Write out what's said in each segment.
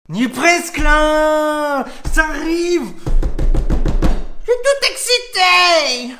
Ni presque là. Ça arrive. Je suis tout excité.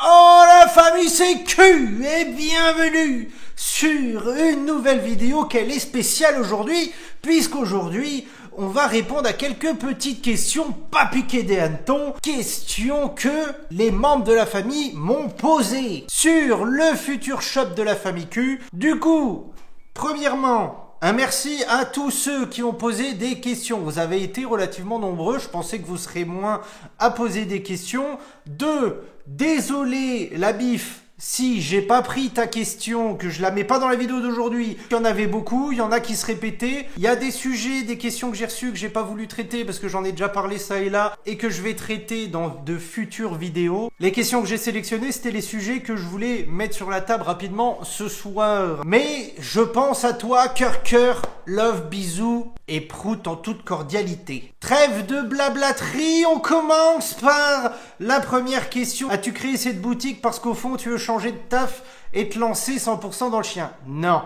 Oh la famille CQ et bienvenue sur une nouvelle vidéo qu'elle est spéciale aujourd'hui, puisqu'aujourd'hui on va répondre à quelques petites questions pas piquées des hannetons, questions que les membres de la famille m'ont posées sur le futur shop de la famille Q. Du coup, premièrement, un merci à tous ceux qui ont posé des questions. Vous avez été relativement nombreux, je pensais que vous serez moins à poser des questions. 2. Désolé la bif si j'ai pas pris ta question, que je la mets pas dans la vidéo d'aujourd'hui. Il y en avait beaucoup, il y en a qui se répétaient. Il y a des sujets, des questions que j'ai reçues que j'ai pas voulu traiter parce que j'en ai déjà parlé ça et là et que je vais traiter dans de futures vidéos. Les questions que j'ai sélectionnées, c'était les sujets que je voulais mettre sur la table rapidement ce soir. Mais je pense à toi, cœur, love, bisous et prout en toute cordialité. Trêve de blablaterie, on commence par la première question. As-tu créé cette boutique parce qu'au fond tu veux changer de taf et te lancer 100% dans le chien? Non.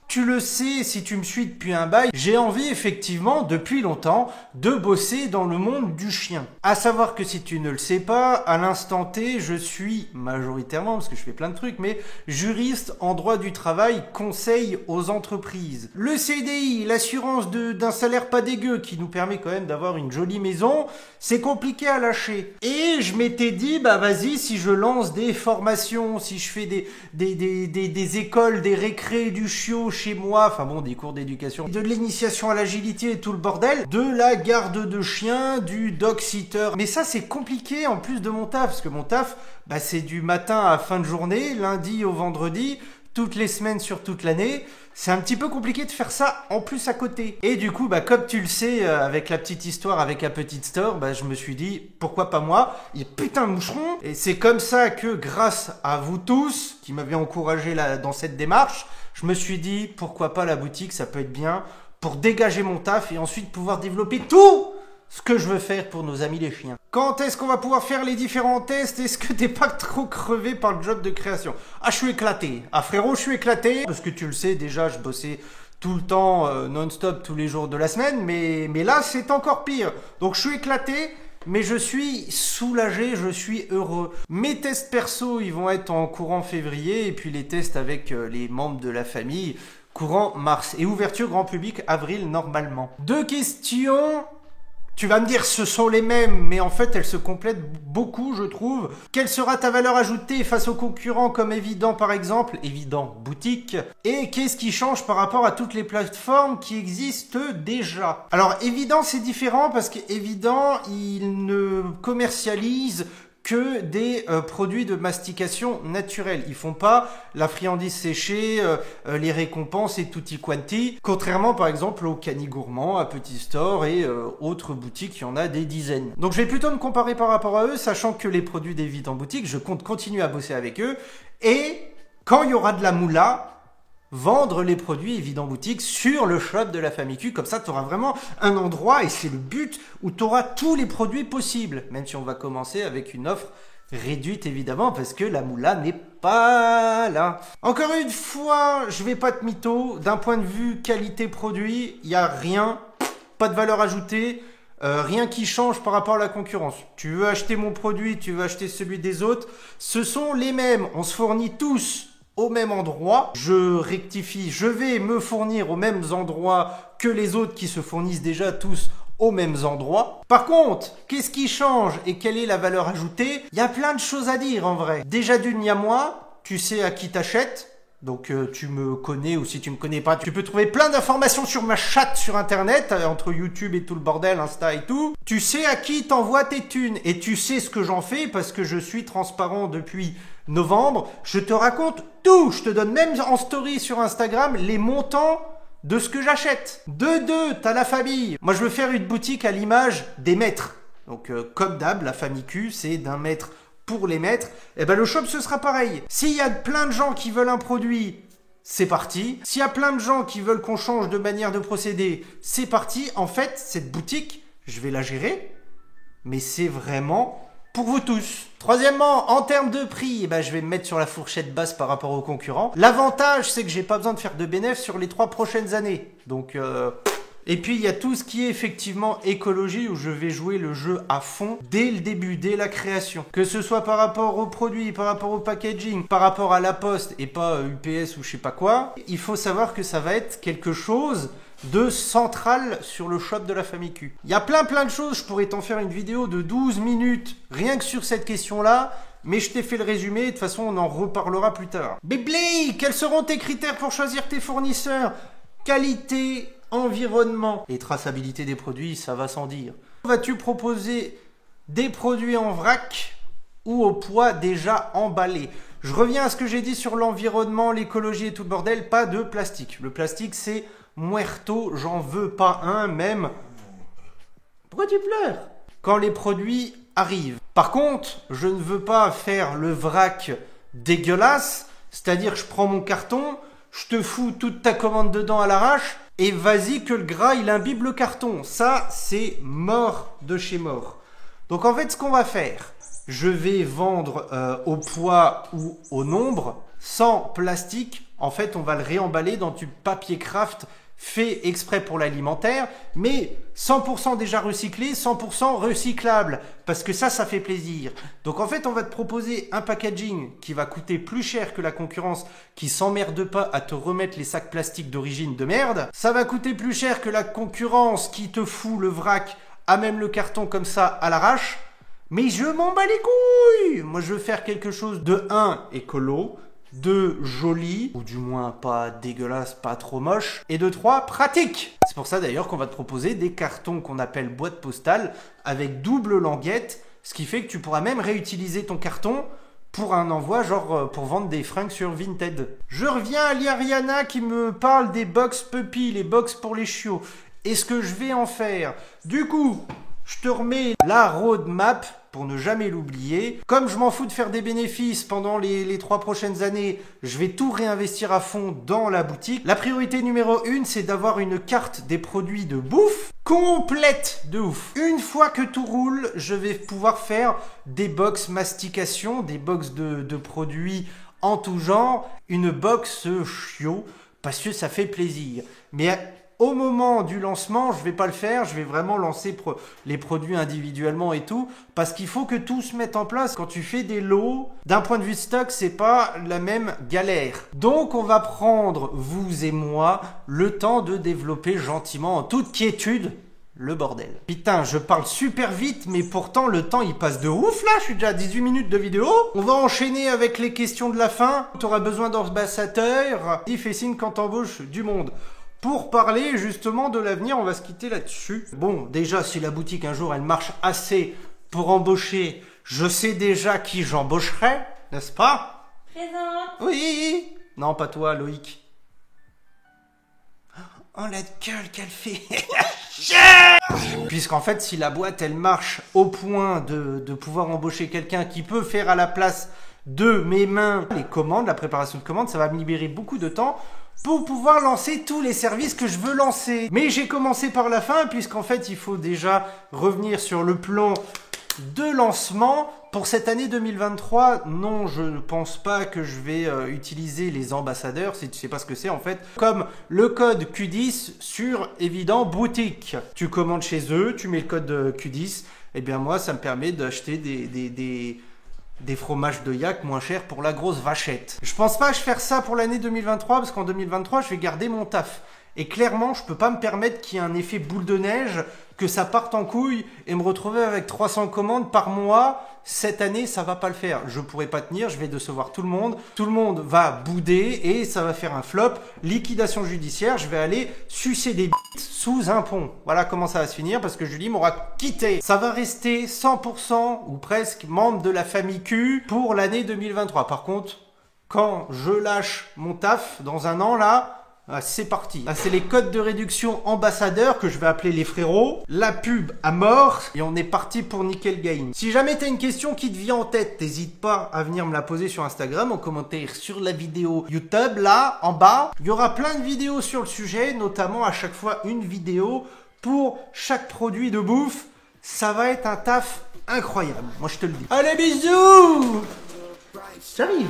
Tu le sais, si tu me suis depuis un bail, j'ai envie effectivement, depuis longtemps, de bosser dans le monde du chien. À savoir que si tu ne le sais pas, à l'instant T, je suis majoritairement, parce que je fais plein de trucs, mais juriste en droit du travail, conseil aux entreprises. Le CDI, l'assurance d'un salaire pas dégueu, qui nous permet quand même d'avoir une jolie maison, c'est compliqué à lâcher. Et je m'étais dit, bah vas-y, si je lance des formations, si je fais des écoles, des récrés, du chiot, chez moi, enfin bon, des cours d'éducation, de l'initiation à l'agilité et tout le bordel, de la garde de chiens, du dog-sitter. Mais ça, c'est compliqué en plus de mon taf, parce que mon taf, bah, c'est du matin à fin de journée, lundi au vendredi, toutes les semaines sur toute l'année. C'est un petit peu compliqué de faire ça en plus à côté. Et du coup, bah, comme tu le sais, avec la petite histoire, avec la petite store, bah, je me suis dit, pourquoi pas moi? Il y a putain de moucheron. Et c'est comme ça que, grâce à vous tous, qui m'avez encouragé dans cette démarche, je me suis dit, pourquoi pas la boutique, ça peut être bien pour dégager mon taf et ensuite pouvoir développer tout ce que je veux faire pour nos amis les chiens. Quand est-ce qu'on va pouvoir faire les différents tests? Est-ce que t'es pas trop crevé par le job de création? Ah, je suis éclaté. Ah frérot, je suis éclaté. Parce que tu le sais, déjà, je bossais tout le temps, non-stop, tous les jours de la semaine. Mais là, c'est encore pire. Donc, je suis éclaté. Mais je suis soulagé, je suis heureux. Mes tests perso, ils vont être en courant février, et puis les tests avec les membres de la famille, courant mars. Et ouverture grand public, avril normalement. 2 questions. Tu vas me dire, ce sont les mêmes, mais en fait, elles se complètent beaucoup, je trouve. Quelle sera ta valeur ajoutée face aux concurrents comme Évident, par exemple, Évident Boutique? Et qu'est-ce qui change par rapport à toutes les plateformes qui existent déjà? Alors, Évident, c'est différent parce qu'Évident, il ne commercialise que des produits de mastication naturelle. Ils font pas la friandise séchée, les récompenses et tutti quanti. Contrairement par exemple au Cani Gourmand, à Petit Store et autres boutiques, il y en a des dizaines. Donc je vais plutôt me comparer par rapport à eux, sachant que les produits d'Évident Boutique, je compte continuer à bosser avec eux. Et quand il y aura de la moula, vendre les produits Évident Boutique sur le shop de la famille Q. Comme ça, tu auras vraiment un endroit, et c'est le but, où tu auras tous les produits possibles. Même si on va commencer avec une offre réduite, évidemment, parce que la moula n'est pas là. Encore une fois, je vais pas te mytho. D'un point de vue qualité-produit, il n'y a rien, pas de valeur ajoutée. Rien qui change par rapport à la concurrence. Tu veux acheter mon produit, tu veux acheter celui des autres, ce sont les mêmes. On se fournit tous au même endroit. Je rectifie, je vais me fournir aux mêmes endroits que les autres qui se fournissent déjà tous aux mêmes endroits. Par contre, qu'est-ce qui change et quelle est la valeur ajoutée? Il y a plein de choses à dire en vrai. Déjà d'une, il y a moi, tu sais à qui t'achètes. Donc tu me connais, ou si tu me connais pas, tu peux trouver plein d'informations sur ma chatte sur internet, entre YouTube et tout le bordel, Insta et tout. Tu sais à qui t'envoies tes thunes, et tu sais ce que j'en fais parce que je suis transparent depuis novembre. Je te raconte tout, je te donne même en story sur Instagram les montants de ce que j'achète. De deux, t'as la famille. Moi je veux faire une boutique à l'image des maîtres. Donc comme d'hab, la famille Q, c'est d'un maître pour les maîtres. Et ben le shop ce sera pareil. S'il y a plein de gens qui veulent un produit, c'est parti. S'il y a plein de gens qui veulent qu'on change de manière de procéder, c'est parti. En fait, cette boutique, je vais la gérer, mais c'est vraiment pour vous tous. Troisièmement, en termes de prix, je vais me mettre sur la fourchette basse par rapport aux concurrents. L'avantage, c'est que j'ai pas besoin de faire de bénéfices sur les 3 prochaines années. Donc, Et puis, il y a tout ce qui est effectivement écologie, où je vais jouer le jeu à fond dès le début, dès la création. Que ce soit par rapport aux produits, par rapport au packaging, par rapport à la poste, et pas UPS ou je sais pas quoi. Il faut savoir que ça va être quelque chose de central sur le shop de la famille Q. Il y a plein de choses, je pourrais t'en faire une vidéo de 12 minutes, rien que sur cette question-là, mais je t'ai fait le résumé, de toute façon on en reparlera plus tard. Bébé, quels seront tes critères pour choisir tes fournisseurs? Qualité, environnement et traçabilité des produits, ça va sans dire. Vas-tu proposer des produits en vrac ou au poids déjà emballé? Je reviens à ce que j'ai dit sur l'environnement, l'écologie et tout le bordel, pas de plastique. Le plastique c'est muerto, j'en veux pas un même. Pourquoi tu pleures? Quand les produits arrivent. Par contre, je ne veux pas faire le vrac dégueulasse, c'est-à-dire je prends mon carton, je te fous toute ta commande dedans à l'arrache et vas-y que le gras il imbibe le carton. Ça, c'est mort de chez mort. Donc en fait, ce qu'on va faire, je vais vendre au poids ou au nombre, sans plastique. En fait, on va le réemballer dans du papier craft fait exprès pour l'alimentaire, mais 100% déjà recyclé, 100% recyclable, parce que ça fait plaisir. Donc en fait, on va te proposer un packaging qui va coûter plus cher que la concurrence, qui s'emmerde pas à te remettre les sacs plastiques d'origine de merde. Ça va coûter plus cher que la concurrence qui te fout le vrac à même le carton comme ça à l'arrache. Mais je m'en bats les couilles! Moi, je veux faire quelque chose de 1 écolo, de joli, ou du moins pas dégueulasse, pas trop moche, et de 3 pratique. C'est pour ça d'ailleurs qu'on va te proposer des cartons qu'on appelle boîte postale avec double languette, ce qui fait que tu pourras même réutiliser ton carton pour un envoi, genre pour vendre des fringues sur Vinted. Je reviens à Liariana qui me parle des box puppy, les box pour les chiots. Est-ce que je vais en faire? Du coup, je te remets la roadmap pour ne jamais l'oublier. Comme je m'en fous de faire des bénéfices pendant les 3 prochaines années, je vais tout réinvestir à fond dans la boutique. La priorité numéro 1, c'est d'avoir une carte des produits de bouffe complète de ouf. Une fois que tout roule, je vais pouvoir faire des box mastication, des box de produits en tout genre, une box chiot, parce que ça fait plaisir. Mais au moment du lancement, je vais pas le faire, je vais vraiment lancer les produits individuellement et tout, parce qu'il faut que tout se mette en place. Quand tu fais des lots, d'un point de vue stock, c'est pas la même galère. Donc on va prendre, vous et moi, le temps de développer gentiment, en toute quiétude, le bordel. Putain, je parle super vite, mais pourtant le temps il passe de ouf là, je suis déjà à 18 minutes de vidéo. On va enchaîner avec les questions de la fin. Tu auras besoin d'ambassadeurs. Il fait signe quand t'embauches du monde. Pour parler justement de l'avenir, on va se quitter là-dessus. Bon, déjà, si la boutique un jour elle marche assez pour embaucher, je sais déjà qui j'embaucherai, n'est-ce pas? Présente. Oui. Non, pas toi, Loïc. Oh, la gueule qu'elle fait. Puisqu'en fait, si la boîte elle marche au point de pouvoir embaucher quelqu'un qui peut faire à la place de mes mains les commandes, la préparation de commandes, ça va me libérer beaucoup de temps pour pouvoir lancer tous les services que je veux lancer. Mais j'ai commencé par la fin, puisqu'en fait, il faut déjà revenir sur le plan de lancement. Pour cette année 2023, non, je ne pense pas que je vais utiliser les ambassadeurs, si tu sais pas ce que c'est en fait, comme le code Q10 sur Evident Boutique. Tu commandes chez eux, tu mets le code Q10, et bien moi, ça me permet d'acheter des fromages de yak moins chers pour la grosse vachette. Je pense pas que je faire ça pour l'année 2023 parce qu'en 2023 je vais garder mon taf. Et clairement je peux pas me permettre qu'il y ait un effet boule de neige, que ça parte en couille et me retrouver avec 300 commandes par mois. Cette année ça va pas le faire. Je pourrais pas tenir, je vais décevoir tout le monde. Tout le monde va bouder et ça va faire un flop. Liquidation judiciaire, je vais aller sucer des bites sous un pont. Voilà comment ça va se finir parce que Julie m'aura quitté. Ça va rester 100% ou presque membre de la famille Q pour l'année 2023. Par contre, quand je lâche mon taf dans un an là, c'est parti. Là, c'est les codes de réduction ambassadeurs que je vais appeler les frérots. La pub à mort et on est parti pour nickel game. Si jamais tu as une question qui te vient en tête, n'hésite pas à venir me la poser sur Instagram en commentaire sur la vidéo YouTube. Là, en bas, il y aura plein de vidéos sur le sujet, notamment à chaque fois une vidéo pour chaque produit de bouffe. Ça va être un taf incroyable. Moi, je te le dis. Allez, bisous. J'arrive.